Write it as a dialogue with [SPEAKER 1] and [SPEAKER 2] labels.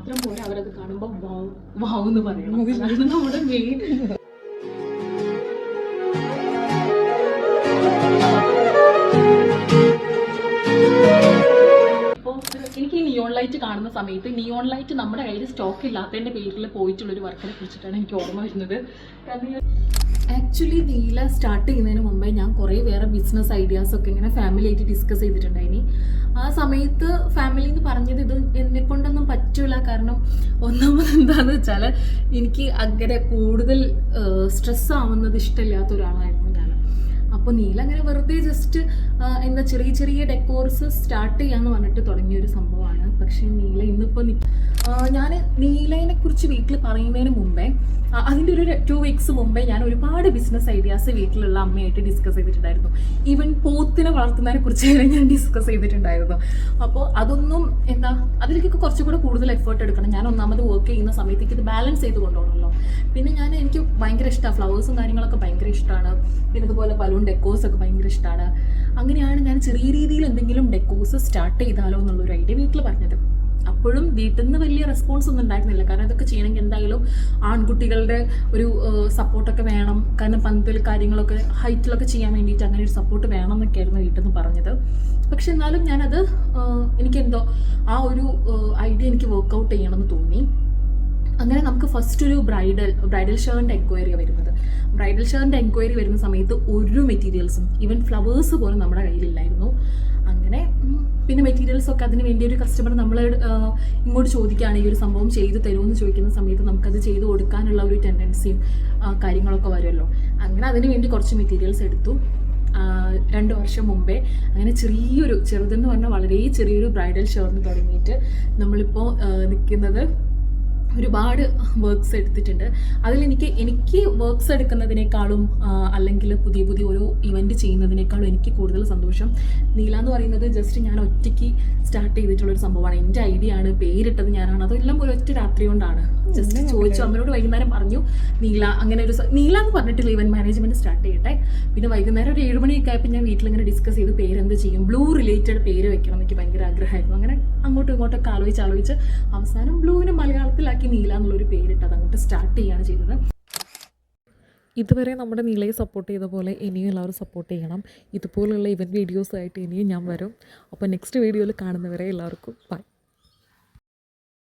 [SPEAKER 1] മാത്രം പോലെ അവരത് കാണുമ്പോൾ വാവ് എന്ന് പറയണം. അതാണ് നമ്മുടെ മെയിൻ. എനിക്ക് ഈ നിയോൺ ലൈറ്റ് കാണുന്ന സമയത്ത് നിയോൺ ലൈറ്റ് നമ്മുടെ കയ്യിൽ സ്റ്റോക്ക് ഇല്ലാത്തതിൻ്റെ പേരിൽ പോയിട്ടുള്ളൊരു വർക്കിനെ കുറിച്ചിട്ടാണ് എനിക്ക് ഓർമ്മ വരുന്നത്. കാരണം ആക്ച്വലി നീല സ്റ്റാർട്ട് ചെയ്യുന്നതിന് മുമ്പേ ഞാൻ കുറേ വേറെ ബിസിനസ് ഐഡിയാസൊക്കെ ഇങ്ങനെ ഫാമിലിയായിട്ട് ഡിസ്കസ് ചെയ്തിട്ടുണ്ടായിനി. ആ സമയത്ത് ഫാമിലി എന്ന് പറഞ്ഞത് ഇത് എന്നെ കൊണ്ടൊന്നും പറ്റില്ല. കാരണം ഒന്നാമത് എന്താണെന്ന് വെച്ചാൽ എനിക്ക് അങ്ങനെ കൂടുതൽ സ്ട്രെസ് ആവുന്നത് ഇഷ്ടമില്ലാത്ത ഒരാളായിരുന്നു ഞാൻ. അപ്പോൾ നീല അങ്ങനെ വെറുതെ ജസ്റ്റ് എന്താ ചെറിയ ചെറിയ ഡെക്കോർസ് സ്റ്റാർട്ട് ചെയ്യാന്ന് പറഞ്ഞിട്ട് തുടങ്ങിയൊരു സംഭവമാണ്. പക്ഷേ നീല ഇന്നിപ്പോൾ ഞാൻ നീലേനെ കുറിച്ച് വീട്ടിൽ പറയുന്നതിന് മുമ്പേ അതിൻ്റെ ഒരു 2 വീക്സ് മുമ്പേ ഞാൻ ഒരുപാട് ബിസിനസ് ഐഡിയാസ് വീട്ടിലുള്ള അമ്മയായിട്ട് ഡിസ്കസ് ചെയ്തിട്ടുണ്ടായിരുന്നു. ഈവൻ പോത്തിനെ വളർത്തുന്നതിനെ കുറിച്ച് വരെ ഞാൻ ഡിസ്കസ് ചെയ്തിട്ടുണ്ടായിരുന്നു. അപ്പോൾ അതൊന്നും എന്താ അതിലേക്കൊക്കെ കുറച്ചുകൂടെ കൂടുതൽ എഫേർട്ട് എടുക്കണം. ഞാൻ ഒന്നാമത് വർക്ക് ചെയ്യുന്ന സമയത്തേക്ക് ഇത് ബാലൻസ് ചെയ്ത് കൊണ്ടുപോകണമല്ലോ. പിന്നെ എനിക്ക് ഭയങ്കര ഇഷ്ടമാണ്, ഫ്ലവേഴ്സും കാര്യങ്ങളൊക്കെ ഭയങ്കര ഇഷ്ടമാണ്. പിന്നെ ഇതുപോലെ ബലൂൺ ഡെക്കോസ് ഒക്കെ ഭയങ്കര ഇഷ്ടമാണ്. അങ്ങനെയാണ് ഞാൻ ചെറിയ രീതിയിൽ എന്തെങ്കിലും ഡെക്കോസ് സ്റ്റാർട്ട് ചെയ്താലോ എന്നുള്ളൊരു ഐഡിയ വീട്ടിൽ പറഞ്ഞത്. അപ്പോഴും വീട്ടിൽ നിന്ന് വലിയ റെസ്പോൺസ് ഒന്നും ഉണ്ടായിരുന്നില്ല. കാരണം ഇതൊക്കെ ചെയ്യണമെങ്കിൽ എന്തായാലും ആൺകുട്ടികളുടെ ഒരു സപ്പോർട്ടൊക്കെ വേണം. കാരണം പന്തൽ കാര്യങ്ങളൊക്കെ ഹൈറ്റിലൊക്കെ ചെയ്യാൻ വേണ്ടിയിട്ട് അങ്ങനെ ഒരു സപ്പോർട്ട് വേണം എന്നൊക്കെയായിരുന്നു വീട്ടിൽ നിന്ന് പറഞ്ഞത്. പക്ഷെ എന്നാലും ഞാനത് എനിക്കെന്തോ ആ ഒരു ഐഡിയ എനിക്ക് വർക്കൗട്ട് ചെയ്യണമെന്ന് തോന്നി. അങ്ങനെ നമുക്ക് ഫസ്റ്റ് ഒരു ബ്രൈഡൽ ഷെയറിൻ്റെ എൻക്വയറി വരുന്നത്. ബ്രൈഡൽ ഷെയറിൻ്റെ എൻക്വയറി വരുന്ന സമയത്ത് ഒരു മെറ്റീരിയൽസും ഈവൻ ഫ്ലവേഴ്സ് പോലും നമ്മുടെ കയ്യിലില്ലായിരുന്നു. അങ്ങനെ പിന്നെ മെറ്റീരിയൽസൊക്കെ അതിന് വേണ്ടി ഒരു കസ്റ്റമർ നമ്മൾ ഇങ്ങോട്ട് ചോദിക്കുകയാണ് ഈ ഒരു സംഭവം ചെയ്തു തരുമെന്ന് ചോദിക്കുന്ന സമയത്ത് നമുക്കത് ചെയ്തു കൊടുക്കാനുള്ള ഒരു ടെൻഡൻസിയും കാര്യങ്ങളൊക്കെ വരുമല്ലോ. അങ്ങനെ അതിന് വേണ്ടി കുറച്ച് മെറ്റീരിയൽസ് എടുത്തു. 2 വർഷം മുമ്പേ അങ്ങനെ ചെറുതെന്ന് പറഞ്ഞാൽ വളരെ ചെറിയൊരു ബ്രൈഡൽ ഷെയറിന് തുടങ്ങിയിട്ട് നമ്മളിപ്പോൾ നിൽക്കുന്നത് ഒരുപാട് വർക്ക്സ് എടുത്തിട്ടുണ്ട്. എനിക്ക് വർക്ക്സ് എടുക്കുന്നതിനേക്കാളും അല്ലെങ്കിൽ പുതിയ ഓരോ ഇവൻറ്റ് ചെയ്യുന്നതിനേക്കാളും എനിക്ക് കൂടുതൽ സന്തോഷം നീല എന്ന് പറയുന്നത് ജസ്റ്റ് ഞാൻ ഒറ്റയ്ക്ക് സ്റ്റാർട്ട് ചെയ്തിട്ടുള്ളൊരു സംഭവമാണ്. എൻ്റെ ഐഡിയ ആണ്, പേരിട്ടത് ഞാനാണ്. അതെല്ലാം ഒരൊറ്റ രാത്രി കൊണ്ടാണ്. ജസ്റ്റ് ചോദിച്ചു, അമ്മയോട് വൈകുന്നേരം പറഞ്ഞു നീല അങ്ങനെ നീല എന്ന് പറഞ്ഞിട്ടില്ല ഇവൻറ്റ് മാനേജ്മെൻറ്റ് സ്റ്റാർട്ട് ചെയ്യട്ടെ. പിന്നെ വൈകുന്നേരം ഒരു 7 മണിയൊക്കെ ആയപ്പോൾ ഞാൻ വീട്ടിലിങ്ങനെ ഡിസ്കസ് ചെയ്ത് പേരെന്ത് ചെയ്യും, ബ്ലൂ റിലേറ്റഡ് പേര് വെക്കണം എനിക്ക് ഭയങ്കര ആഗ്രഹമായിരുന്നു. അങ്ങനെ അങ്ങോട്ടും ഇങ്ങോട്ടൊക്കെ ആലോചിച്ച് അവസാനം ബ്ലൂവിനെ മലയാളത്തിലാക്കി നീല എന്നുള്ളൊരു പേരിട്ടത് അങ്ങോട്ട് സ്റ്റാർട്ട് ചെയ്യുകയാണ് ചെയ്തത്.
[SPEAKER 2] ഇതുവരെ നമ്മുടെ നീലയെ സപ്പോർട്ട് ചെയ്ത പോലെ ഇനിയും എല്ലാവരും സപ്പോർട്ട് ചെയ്യണം. ഇതുപോലുള്ള ഇവൻറ്റ് വീഡിയോസായിട്ട് ഇനിയും ഞാൻ വരും. അപ്പോൾ നെക്സ്റ്റ് വീഡിയോയിൽ കാണുന്നവരെ എല്ലാവർക്കും ബൈ.